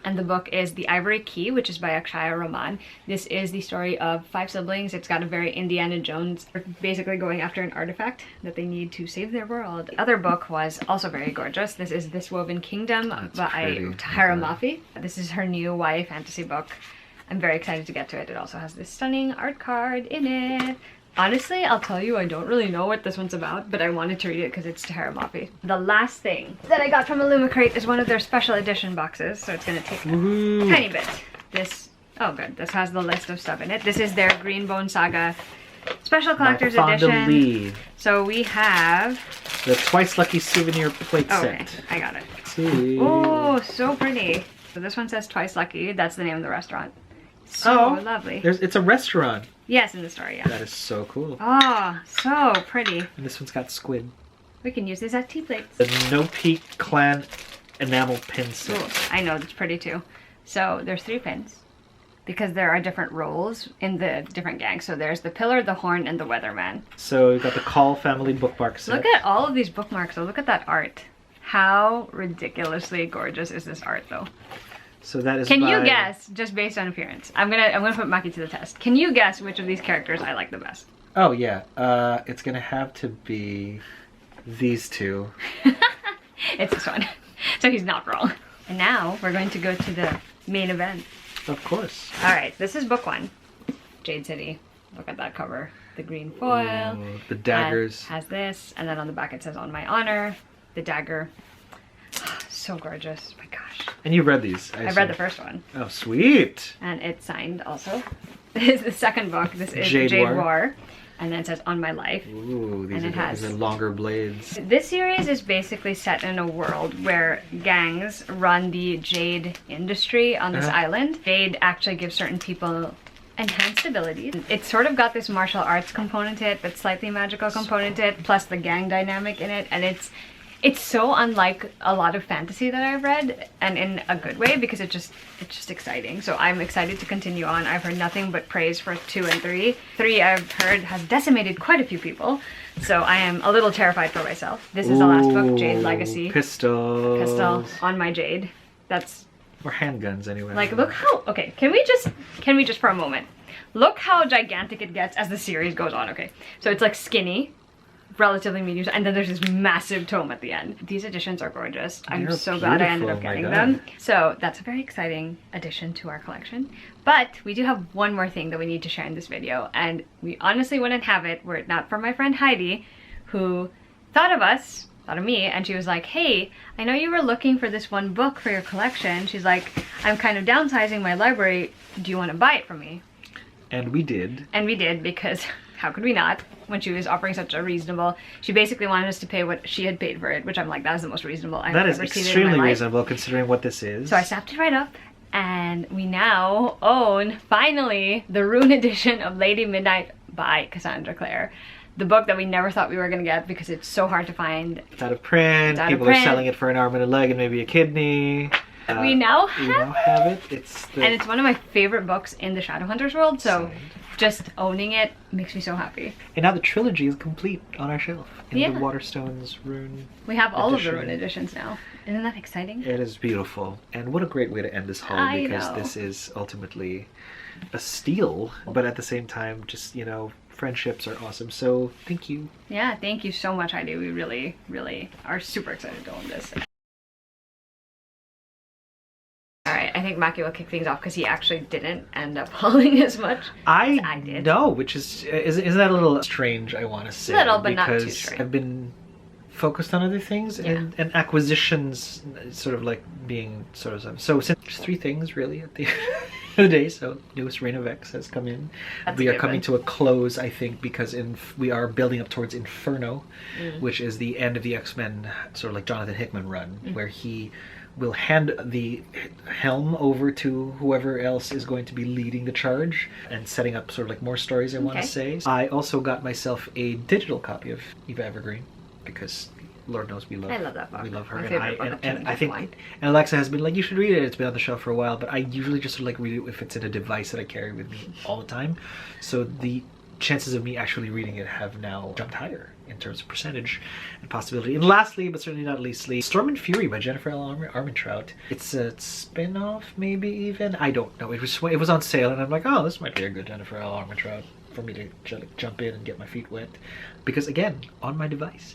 And the book is The Ivory Key, which is by Akshaya Raman. This is the story of 5 siblings. It's got a very Indiana Jones, basically going after an artifact that they need to save their world. The other book was also very gorgeous. This is This Woven Kingdom by Tahira Mafi. This is her new YA fantasy book. I'm very excited to get to it. It also has this stunning art card in it. Honestly, I'll tell you, I don't really know what this one's about, but I wanted to read it because it's Tahira Mafi. The last thing that I got from Illumicrate is one of their special edition boxes, so it's going to take a tiny bit. This, oh good, this has the list of stuff in it. This is their Greenbone Saga Special Collector's Edition. Lee. So we have... The Twice Lucky souvenir plate okay, set. I got it. See. Oh, so pretty. So this one says Twice Lucky. That's the name of the restaurant. So lovely. It's a restaurant. Yes, in the story, yeah. That is so cool. Oh, so pretty. And this one's got squid. We can use these as tea plates. The No Peak Clan enamel pin set. Ooh, I know, that's pretty too. So there's 3 pins because there are different roles in the different gangs. So there's the Pillar, the Horn, and the Weatherman. So we've got the Call family bookmark set. Look at all of these bookmarks. So look at that art. How ridiculously gorgeous is this art though? So that is. Can you guess, just based on appearance? I'm gonna put Maki to the test. Can you guess which of these characters I like the best? Oh yeah, it's gonna have to be these 2. It's this one. So he's not wrong. And now we're going to go to the main event. Of course. All right, this is book 1, Jade City. Look at that cover. The green foil. Ooh, the daggers. Has this, and then on the back it says "On My Honor." The dagger. So gorgeous. My gosh. And you've read these? I read the first one. Oh, sweet. And it's signed also. This is the second book. This is Jade War. And then it says "On My Life." Ooh, these And are longer blades. This series is basically set in a world where gangs run the jade industry on this island. Jade actually gives certain people enhanced abilities. It's sort of got this martial arts component to it, but slightly magical component to it, plus the gang dynamic in it, and it's so unlike a lot of fantasy that I've read, and in a good way, because it's just exciting. So I'm excited to continue on. I've heard nothing but praise for 2 and 3. 3 I've heard has decimated quite a few people, so I am a little terrified for myself. This is the last book, Jade Legacy. Pistols. Pistol on my Jade. That's or handguns anyway. like, look how, okay, can we just for a moment, look how gigantic it gets as the series goes on. Okay, so it's like skinny, relatively medium, and then there's this massive tome at the end. These editions are gorgeous. I'm so glad I ended up getting them. So that's a very exciting addition to our collection. But we do have one more thing that we need to share in this video, and we honestly wouldn't have it were it not for my friend Heidi, who thought of me, and she was like, hey, I know you were looking for this one book for your collection. She's like, I'm kind of downsizing my library. Do you want to buy it from me? And we did. And we did, because how could we not, when she was offering such a reasonable, she basically wanted us to pay what she had paid for it, which I'm like, that is the most reasonable I've ever seen it in my life. That is extremely reasonable considering what this is. So I snapped it right up, and we now own, finally, the Rune edition of Lady Midnight by Cassandra Clare. The book that we never thought we were going to get because it's so hard to find. It's out of print. People are selling it for an arm and a leg and maybe a kidney. We now have it. And it's one of my favorite books in the Shadowhunters world, so just owning it makes me so happy. And now the trilogy is complete on our shelf in the Waterstones Rune We have all edition. of the Rune editions now. Isn't that exciting? It is beautiful. And what a great way to end this haul, I because know. this is ultimately a steal, but at the same time, just, you know, friendships are awesome. So thank you. Yeah, thank you so much, Heidi. We really, really are super excited to own this. Alright, I think Maki will kick things off because he actually didn't end up hauling as much as I did. No, which isn't that a little strange, I want to say. Little, but not too because strange. I've been focused on other things, and acquisitions sort of like being sort of so since there's 3 things really at the end of the day. So newest Reign of X has come in. That's we a are good coming one. to a close, I think, because we are building up towards Inferno, which is the end of the X-Men sort of like Jonathan Hickman run, where he will hand the helm over to whoever else is going to be leading the charge and setting up sort of like more stories, I want to say. I also got myself a digital copy of Eva Evergreen because Lord knows we love that book. We love her. My And favorite book of and I King's think Wine. and Alexa has been like, you should read it. It's been on the shelf for a while, but I usually just sort of like read it if it's in a device that I carry with me all the time. So the chances of me actually reading it have now jumped higher in terms of percentage and possibility. And lastly, but certainly not leastly, Storm and Fury by Jennifer L. Armentrout. It's a spin-off, maybe even? I don't know. It was on sale, and I'm like, oh, this might be a good Jennifer L. Armentrout for me to jump in and get my feet wet. Because again, on my device.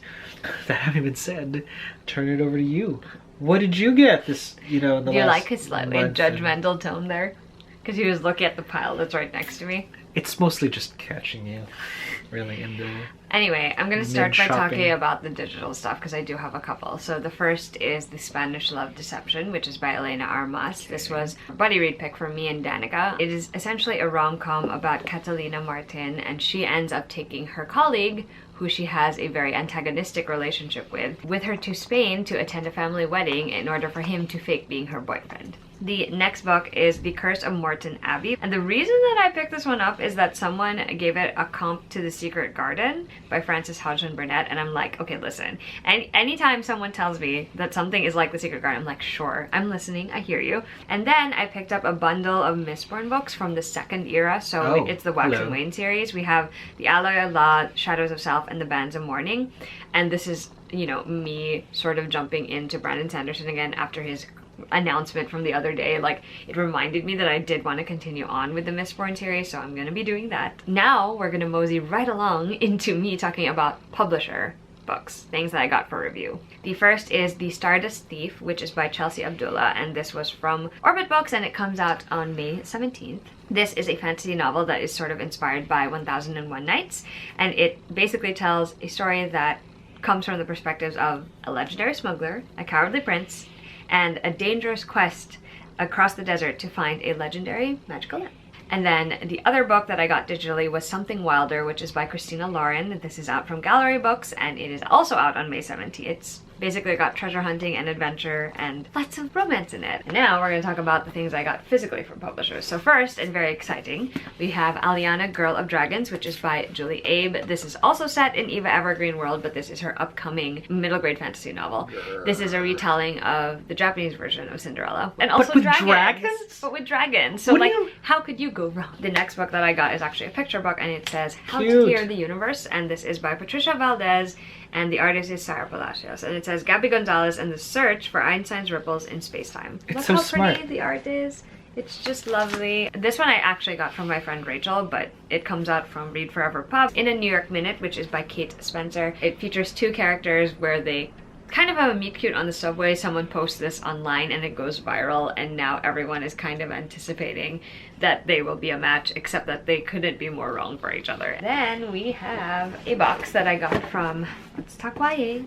That having been said, turn it over to you. What did you get this, in the last Do you like his slightly month? judgmental tone there? Because he was looking at the pile that's right next to me. It's mostly just catching you, really, in the... Anyway, I'm going to start by Mid-shopping. talking about the digital stuff because I do have a couple. So the first is The Spanish Love Deception, which is by Elena Armas. This was a buddy read pick for me and Danica. It is essentially a rom-com about Catalina Martin, and she ends up taking her colleague, who she has a very antagonistic relationship with her to Spain to attend a family wedding in order for him to fake being her boyfriend. The next book is The Curse of Morton Abbey, and the reason that I picked this one up is that someone gave it a comp to The Secret Garden by Frances Hodgson Burnett, and I'm like, okay, listen, anytime someone tells me that something is like The Secret Garden, I'm like, sure, I'm listening, I hear you. And then I picked up a bundle of Mistborn books from the second era, so it's the Wax and Wayne series. We have The Alloy of Law, Shadows of Self, and The Bands of Mourning, and this is, me sort of jumping into Brandon Sanderson again after his announcement from the other day. Like, it reminded me that I did want to continue on with the Mistborn series, so I'm gonna be doing that. Now we're gonna mosey right along into me talking about publisher books, things that I got for review. The first is The Stardust Thief, which is by Chelsea Abdullah, and this was from Orbit Books, and it comes out on May 17th. This is a fantasy novel that is sort of inspired by 1001 Nights, and it basically tells a story that comes from the perspectives of a legendary smuggler, a cowardly prince, and a dangerous quest across the desert to find a legendary magical lamp. And then the other book that I got digitally was Something Wilder, which is by Christina Lauren. This is out from Gallery Books, and it is also out on May 17th. It's basically got treasure hunting and adventure and lots of romance in it. And now we're going to talk about the things I got physically from publishers. So first, and very exciting, we have Aliana, Girl of Dragons, which is by Julie Abe. This is also set in Eva Evergreen world, but this is her upcoming middle grade fantasy novel. This is a retelling of the Japanese version of Cinderella. And also with dragons. dragons? But with dragons. So how could you go wrong? The next book that I got is actually a picture book, and it says How to Hear the Universe, and this is by Patricia Valdez, and the artist is Sarah Palacios, and it says Gabby Gonzalez and the Search for Einstein's Ripples in Space-Time. It's Look so how smart. pretty the art is. It's just lovely. This one I actually got from my friend Rachel, but it comes out from Read Forever Pub in a New York Minute, which is by Kate Spencer. It features 2 characters where they kind of have a meet cute on the subway. Someone posts this online and it goes viral, and now everyone is kind of anticipating that they will be a match, except that they couldn't be more wrong for each other. Then we have a box that I got from Let's Talk YA.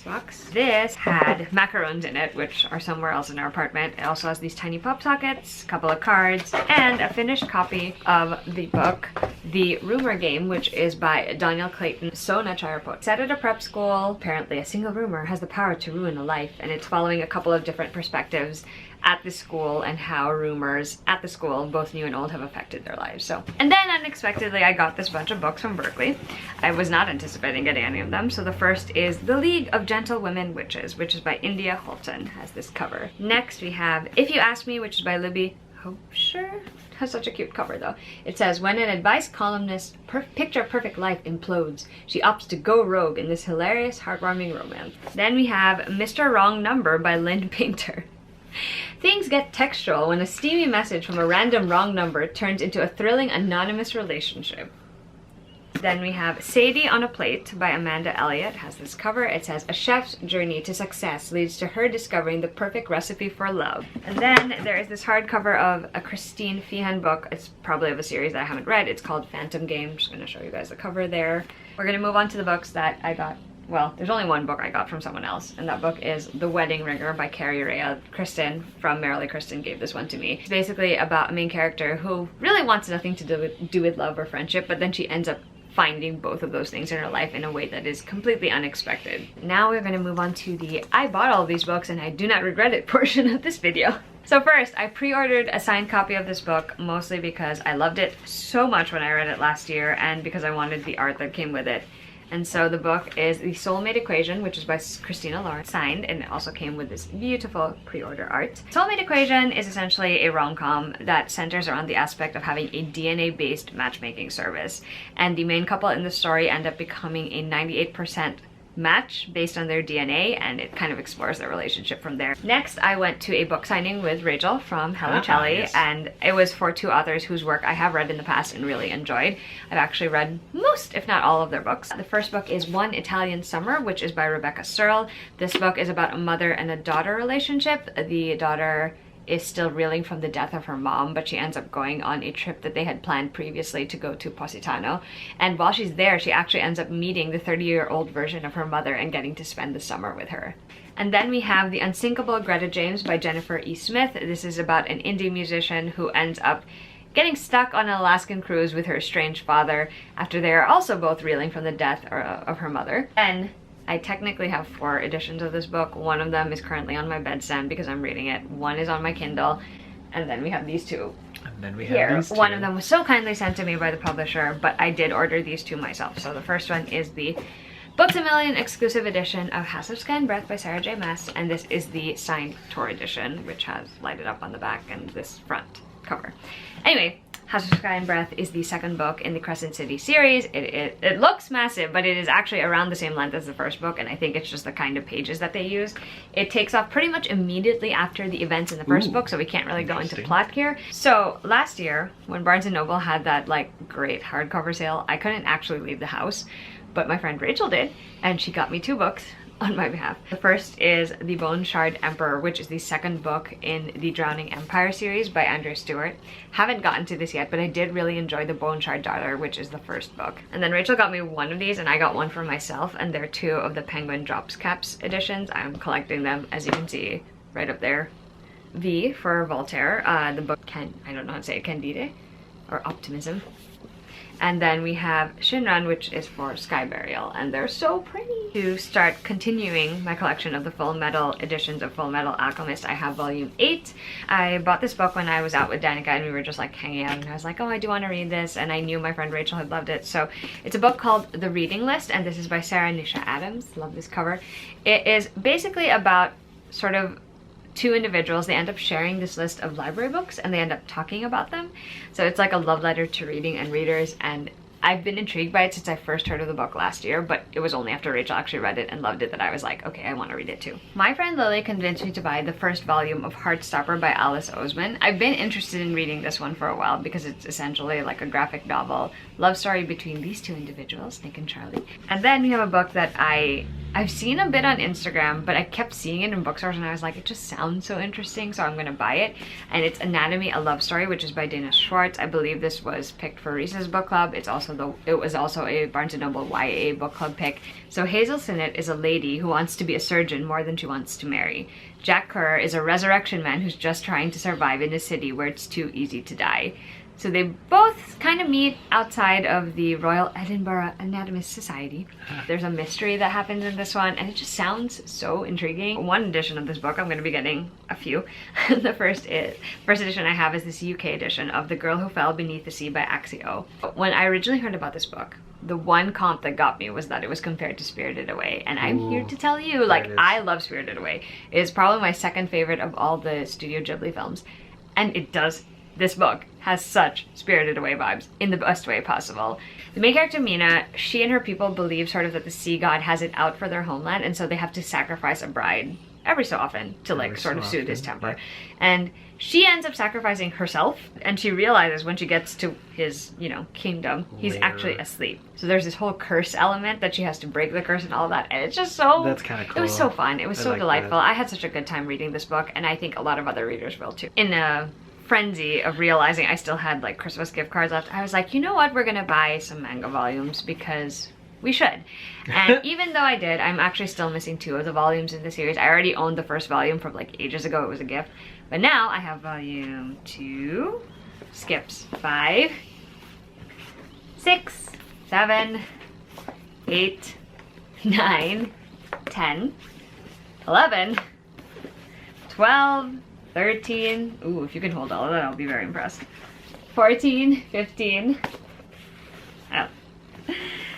Box. This had macarons in it, which are somewhere else in our apartment. It also has these tiny pop sockets, a couple of cards, and a finished copy of the book The Rumor Game, which is by Daniel Clayton Sona Chirapot. Set at a prep school, apparently a single rumor has the power to ruin a life, and it's following a couple of different perspectives at the school and how rumors at the school, both new and old, have affected their lives. And then unexpectedly I got this bunch of books from Berkeley. I was not anticipating getting any of them. So the first is The League of Gentle Women Witches, which is by India Holton, has this cover. Next we have If You Ask Me, which is by Libby sure. It has such a cute cover though. It says, when an advice columnist's picture-perfect life implodes, she opts to go rogue in this hilarious, heartwarming romance. Then we have Mr. Wrong Number by Lynn Painter. Things get textual when a steamy message from a random wrong number turns into a thrilling anonymous relationship. Then we have Sadie on a Plate by Amanda Elliott. It has this cover. It says, a chef's journey to success leads to her discovering the perfect recipe for love. And then there is this hardcover of a Christine Feehan book. It's probably of a series that I haven't read. It's called Phantom Game. I'm just going to show you guys the cover there. We're going to move on to the books that I got. Well, there's only one book I got from someone else, and that book is The Wedding Ringer by Carrie Rea. Kristen from Merrily Kristen gave this one to me. It's basically about a main character who really wants nothing to do with love or friendship, but then she ends up finding both of those things in her life in a way that is completely unexpected. Now we're going to move on to the I bought all of these books and I do not regret it portion of this video. So first, I pre-ordered a signed copy of this book, mostly because I loved it so much when I read it last year and because I wanted the art that came with it. And so the book is The Soulmate Equation, which is by Christina Lauren, signed, and it also came with this beautiful pre-order art. Soulmate Equation is essentially a rom-com that centers around the aspect of having a DNA-based matchmaking service. And the main couple in the story end up becoming a 98% match based on their DNA, and it kind of explores their relationship from there. Next, I went to a book signing with Rachel from Hello Chelly, yes. And it was for two authors whose work I have read in the past and really enjoyed. I've actually read most, if not all, of their books. The first book is One Italian Summer, which is by Rebecca Searle. This book is about a mother and a daughter relationship. The daughter is still reeling from the death of her mom, but she ends up going on a trip that they had planned previously to go to Positano. And while she's there, she actually ends up meeting the 30-year-old version of her mother and getting to spend the summer with her. And then we have The Unsinkable Greta James by Jennifer E. Smith. This is about an indie musician who ends up getting stuck on an Alaskan cruise with her estranged father after they are also both reeling from the death of her mother. And I technically have 4 editions of this book. One of them is currently on my bedstand because I'm reading it. One is on my Kindle. And then we have these two. And then we have these two. One of them was so kindly sent to me by the publisher, but I did order these two myself. So the first one is the Books A Million exclusive edition of House of Sky and Breath by Sarah J. Maas. And this is the signed tour edition, which has lighted up on the back and this front cover. Anyway, House of Sky and Breath is the second book in the Crescent City series. It looks massive, but it is actually around the same length as the first book, and I think it's just the kind of pages that they use. It takes off pretty much immediately after the events in the first book, so we can't really go into plot here. So last year, when Barnes & Noble had that like great hardcover sale, I couldn't actually leave the house, but my friend Rachel did, and she got me 2 books on my behalf. The first is The Boneshard Emperor, which is the second book in the Drowning Empire series by Andrew Stewart. Haven't gotten to this yet, but I did really enjoy The Boneshard Daughter, which is the first book. And then Rachel got me one of these, and I got one for myself, and they're 2 of the Penguin Drops Caps editions. I'm collecting them, as you can see right up there. V for Voltaire, the book I don't know how to say it, Candide, or Optimism. And then we have Shinran, which is for Sky Burial, and they're so pretty. To start continuing my collection of the Full Metal editions of Full Metal Alchemist, I have volume 8. I bought this book when I was out with Danica and we were just like hanging out, and I was like, oh, I do want to read this, and I knew my friend Rachel had loved it. So it's a book called The Reading List, and this is by Sarah Nisha Adams. Love this cover. It is basically about sort of 2 individuals. They end up sharing this list of library books and they end up talking about them. So it's like a love letter to reading and readers, and I've been intrigued by it since I first heard of the book last year, but it was only after Rachel actually read it and loved it that I was like, okay, I want to read it too. My friend Lily convinced me to buy the first volume of Heartstopper by Alice Oseman. I've been interested in reading this one for a while because it's essentially like a graphic novel love story between these 2 individuals, Nick and Charlie. And then we have a book that I've seen a bit on Instagram, but I kept seeing it in bookstores and I was like, it just sounds so interesting, so I'm gonna buy it. And it's Anatomy, a Love Story, which is by Dana Schwartz. I believe this was picked for Reese's book club. It was also a Barnes & Noble YA book club pick. So Hazel Sinnott is a lady who wants to be a surgeon more than she wants to marry. Jack Kerr is a resurrection man who's just trying to survive in a city where it's too easy to die. So they both kind of meet outside of the Royal Edinburgh Anatomist Society. There's a mystery that happens in this one, and it just sounds so intriguing. One edition of this book, I'm going to be getting a few. The first edition I have is this UK edition of The Girl Who Fell Beneath the Sea by Axio. When I originally heard about this book, the one comp that got me was that it was compared to Spirited Away, and I'm here to tell you, like, I love Spirited Away. It is probably my second favorite of all the Studio Ghibli films, and it does this book has such Spirited Away vibes in the best way possible. The main character, Mina, she and her people believe sort of that the sea god has it out for their homeland, and so they have to sacrifice a bride every so often to like sort of soothe his temper. And she ends up sacrificing herself, and she realizes when she gets to his, you know, kingdom, he's actually asleep. So there's this whole curse element that she has to break the curse and all that, and it's just so... That's kind of cool. It was so fun. It was so like delightful. that. I had such a good time reading this book, and I think a lot of other readers will too. In a frenzy of realizing I still had like Christmas gift cards left, I was like, you know what, we're gonna buy some manga volumes because we should. And even though I did, I'm actually still missing 2 of the volumes in the series. I already owned the first volume from like ages ago. It was a gift. But now I have volume 2, skips 5, 6, 7, 8, 9, 10, 11, 12, 13. Ooh, if you can hold all of that, I'll be very impressed. 14, 15,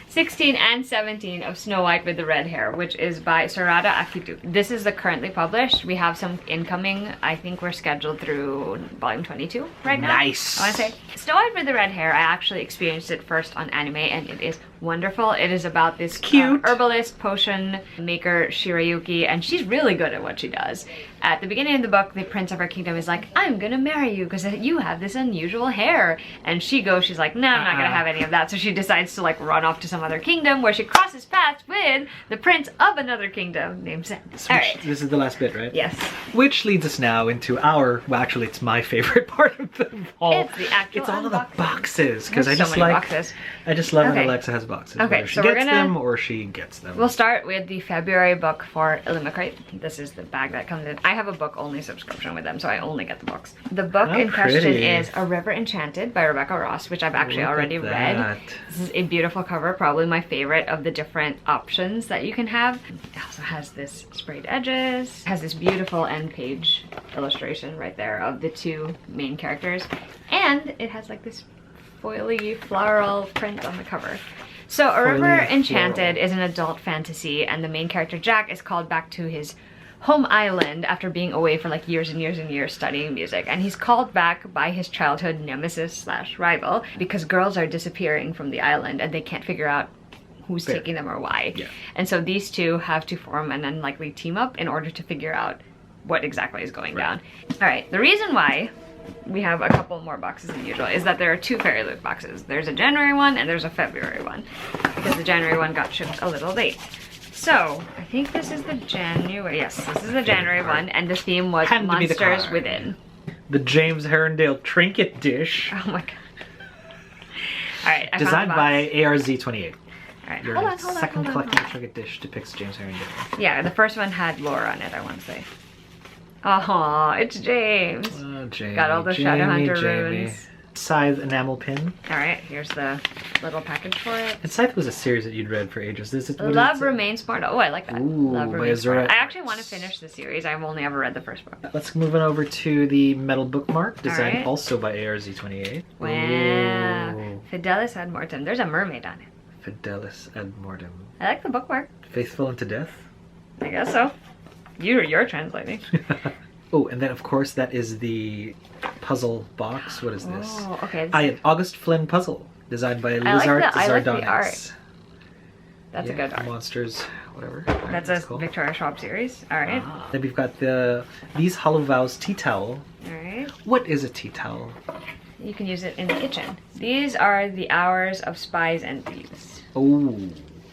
16 and 17 of Snow White with the Red Hair, which is by Sarada Akitu. This is the currently published. We have some incoming. I think we're scheduled through volume 22 right now. Nice. I want to say Snow White with the Red Hair, I actually experienced it first on anime, and it is wonderful. It is about this cute herbalist, potion maker, Shirayuki, and she's really good at what she does. At the beginning of the book, the prince of her kingdom is like, I'm gonna marry you because you have this unusual hair. And she goes, she's like, no, I'm not gonna have any of that. So she decides to like run off to some other kingdom where she crosses paths with the prince of another kingdom named Zen. All right. This is the last bit, right? Yes. Which leads us now into our, well actually it's my favorite part of the haul. It's the actual It's all of the unboxing. boxes, because There's I so just many like, boxes. I just love when Okay. Alexa has boxes. Okay, Whether she so we're gets gonna- them or she gets them. We'll start with the February book for Illimicrate. This is the bag that comes in. I have a book-only subscription with them, so I only get the books. The book How in question pretty. is A River Enchanted by Rebecca Ross, which I've actually Look at already read. that. This is a beautiful cover, probably my favorite of the different options that you can have. It also has this sprayed edges, has this beautiful end page illustration right there of the 2 main characters, and it has like this foily floral print on the cover. So A River Foily Enchanted floral. is an adult fantasy, and the main character Jack is called back to his home island after being away for like years and years and years studying music, and he's called back by his childhood nemesis slash rival because girls are disappearing from the island and they can't figure out who's Fair. taking them or why. Yeah. And so these 2 have to form an unlikely team up in order to figure out what exactly is going down. All right, the reason why we have a couple more boxes than usual is that there are 2 Fairy Loot boxes. There's a January one and there's a February one, because the January one got shipped a little late. So I think this is the January, yes, this is the January one, and the theme was Had to be the Monsters card. Within. The James Herondale Trinket Dish, Oh my god. All right, I designed found the box. by ARZ28. All right, Your hold on, second hold collecting on. trinket dish depicts James Herondale. Yeah, the first one had Laura on it, I want to say. Oh, it's James. Oh, Jamie, Got all the Shadowhunter Jamie. runes. Scythe enamel pin. All right, here's the little package for it. And Scythe was a series that you'd read for ages. This is, what is Love it? Remains Mortal. Oh, I like that. Ooh, Love by Remains Azura Mortal. I actually Arts. want to finish the series. I've only ever read the first book. Let's move on over to the metal bookmark, designed right. also by ARZ28. Wow. Ooh. Fidelis ad Mortem. There's a mermaid on it. Fidelis ad mortem. I like the bookmark. Faithful unto death. I guess so. You're translating. Oh, and then of course that is the puzzle box. What is this? Oh, okay. An August Flynn puzzle, designed by I like Lizard the art. Zardonyx. That's a good art. Monsters, whatever. That's a cool. Victoria Schwab series. All right. Then we've got these Hollow Vows tea towel. All right. What is a tea towel? You can use it in the kitchen. These are the Hours of Spies and Thieves. Oh,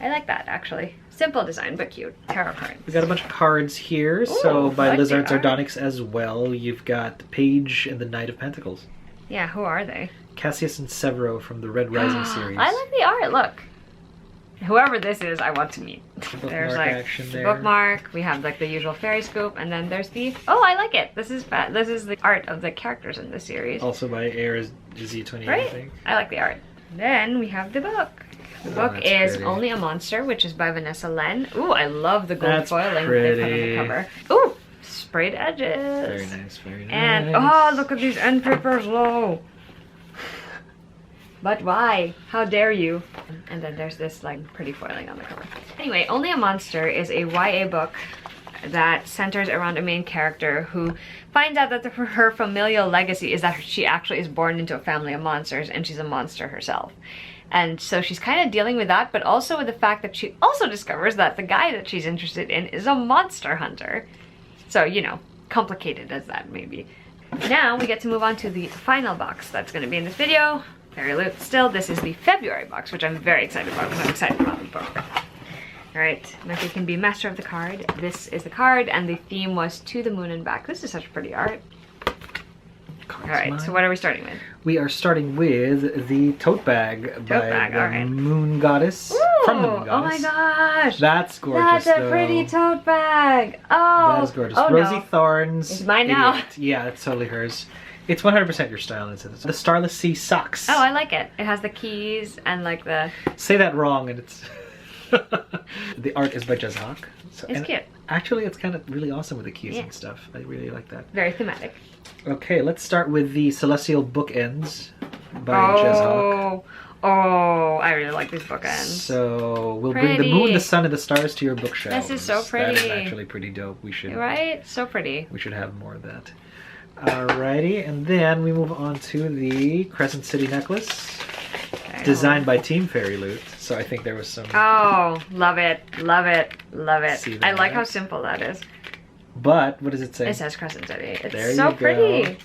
I like that, actually. Simple design, but cute. Tarot cards. we got a bunch of cards here. So Ooh, by I like Lizard the art. Zardonyx as well. You've got Page and the Knight of Pentacles. Yeah, who are they? Cassius and Severo from the Red Rising series. I like the art, look. Whoever this is, I want to meet. There's like action the there. bookmark, we have like the usual fairy scoop, and then there's the... Oh, I like it! This is the art of the characters in this series. Also by ARZ28, I Right? think. I like the art. Then we have the book. The book that's is pretty. Only a Monster, which is by Vanessa Len. Ooh, I love the gold That's foiling they put on pretty. the cover. Ooh, sprayed edges. Very nice, very nice. And, oh, look at these end papers, whoa. But why? How dare you? And then there's this like pretty foiling on the cover. Anyway, Only a Monster is a YA book that centers around a main character who finds out that her familial legacy is that she actually is born into a family of monsters and she's a monster herself. And so she's kind of dealing with that, but also with the fact that she also discovers that the guy that she's interested in is a monster hunter. So, you know, complicated as that may be. Now we get to move on to the final box that's going to be in this video. Very loot still. This is the February box, which I'm very excited about because I'm excited about the book. Alright, Becky can be master of the card. This is the card, and the theme was To the Moon and Back. This is such pretty art. Alright, so what are we starting with? We are starting with the tote bag by the Moon Goddess. Ooh, from the Moon Goddess. Oh my gosh! That's gorgeous. That's a pretty tote bag. Oh, that is gorgeous. Oh, Rosie no. Thorns. It's mine now. Idiot. Yeah, it's totally hers. It's 100% your style. It's the Starless Sea socks. Oh, I like it. It has the keys and like the... Say that wrong and it's... The art is by Jezhawk. So, it's cute. Actually, it's kind of really awesome with the keys and stuff. I really like that. Very thematic. Okay, let's start with the Celestial Bookends by Jezhawk. Oh, I really like these bookends. So we'll bring the moon, the sun, and the stars to your bookshelves. This is so pretty. That is actually pretty dope. We should So pretty. We should have more of that. Alrighty, and then we move on to the Crescent City necklace, designed by Team Fairy Loot. So I think there was some. Oh, love it, love it, love it. I like how simple that is. But what does it say? It says Crescent City. It's there so you pretty. Go.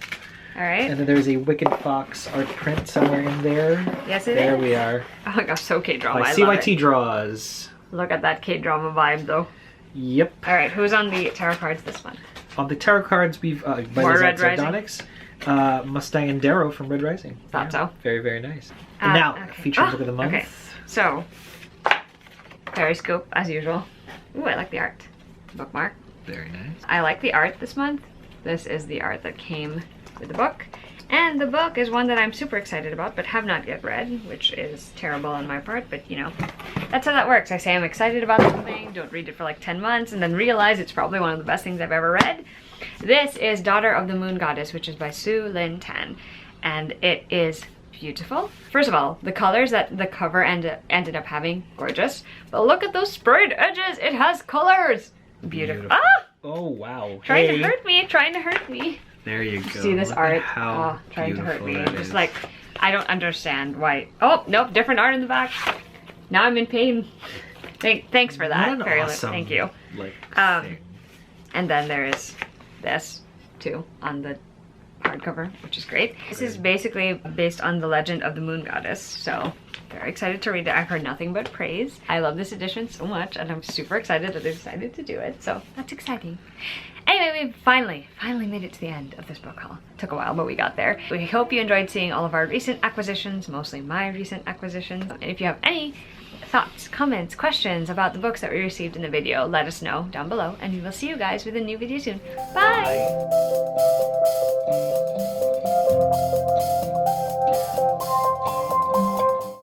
All right. And then there's a Wicked Fox art print somewhere in there. Yes, it is. There we are. Oh my gosh, so K-drama. By I CYT love it. Draws. Look at that K-drama vibe, though. Yep. All right, who's on the tarot cards this month? On the tarot cards, we've by More the Red Zardonics, Mustang and Darrow from Red Rising. Thought so. Very, very nice. And now, featured book of the month. Okay, so Fairy Scoop as usual. Ooh, I like the art. Bookmark. Very nice. I like the art this month. This is the art that came with the book. And the book is one that I'm super excited about, but have not yet read, which is terrible on my part, but you know, that's how that works. I say I'm excited about something, don't read it for like 10 months, and then realize it's probably one of the best things I've ever read. This is Daughter of the Moon Goddess, which is by Sulin, and it is beautiful. First of all, the colors that the cover ended up having, gorgeous. But look at those sprayed edges, it has colors! Beautiful. Ah! Oh, wow. Trying to hurt me, trying to hurt me. There you go. See this art? How trying to hurt me. Just is. Like, I don't understand why. Oh, nope, different art in the back. Now I'm in pain. Thanks for that. What an awesome, thank you. Like, thing. And then there is this too on the hardcover, which is great. This is basically based on the legend of the Moon Goddess, so very excited to read it. I've heard nothing but praise. I love this edition so much, and I'm super excited that they decided to do it, so that's exciting. Anyway, we finally made it to the end of this book haul. Took a while, but we got there. We hope you enjoyed seeing all of our recent acquisitions, mostly my recent acquisitions. And if you have any thoughts, comments, questions about the books that we received in the video, let us know down below, and we will see you guys with a new video soon. Bye! Bye.